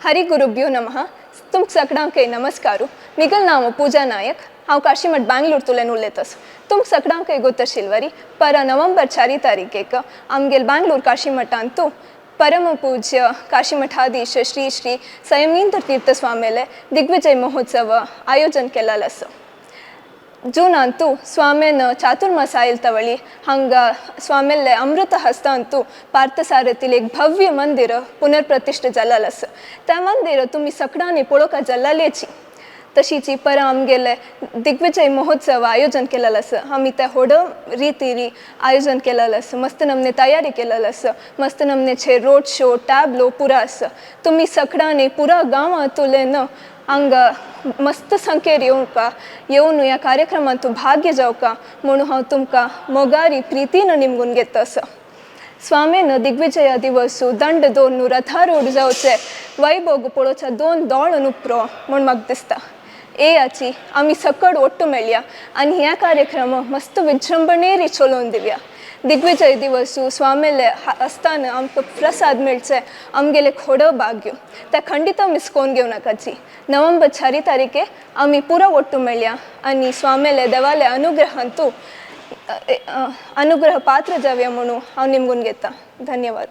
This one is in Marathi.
हरी गुरुभ्यो नमः. तुमक सगळ्यांक नमस्कारू. मिगल नाव पूजा नायक. हांव काशीमठ बेंगलोरतुल्यान उलयतां. तुमक सगळ्यांक गोतशिल्वरी पर नवंबर 4 तारीखेक आमगेल बेंगलोर काशीमठांतू परम पूज्य काशीमठाधीश श्री श्री संयमींद्र तीर्थ स्वामीले दिग्विजय महोत्सव आयोजन केलेलो आसा. जून अंतू स्वामीन चातुर्मास आयल तवळी हांग स्वामीले अमृत हस्त अंतू पार्थसारथील एक भव्य मंदिर पुनर्प्रतिष्ठ जाल्लें आसा. त्या मंदिर तुमी सगळ्यांनी पळोवपाक जाल्लेची. तशीच पर आमगेले दिग्विजय महोत्सव आयोजन केलेलो आसा. आमी ते व्हड रितीरी आयोजन केलेलो आसा. मस्त नमने तयारी केलेलो आसा. मस्त नमनेचे रोड शो टॅब्लो पुरा आसा. तुमी सगळ्यांनी पुरा गांवांतुल्यान हांग मस्त संख्येर येवन ह्या कार्यक्रमांत भाग्य जावका म्हणून हांव तुमकां मोगारी प्रितीन निमगून घेता आसा. स्वामीन दिग्विजया दिवसू दंड दवरून रथारूढ जावचे वैभोग पळोवच्या 2 दोळ उपरो म्हूण म्हाका दिसता. हाची आमी सकड ओट्टू मेळया आनी ह्या कार्यक्रम मस्त विजृंभणेरी चलोवन दिवया. दिग्विजय दिवसू स्वामीले हस्तान आमकां प्रसाद मेळचे आमगेले खोडो भाग्य. ते खंडित मिस कोन घेवं नाकाची. नवंबर 4 तारीखे आमी पुरो ओट्टू मेळया आनी स्वामीले देवाले अनुग्रहांतू अनुग्रह पात्र जावया म्हणून हांव निमगून घेता. धन्यवाद.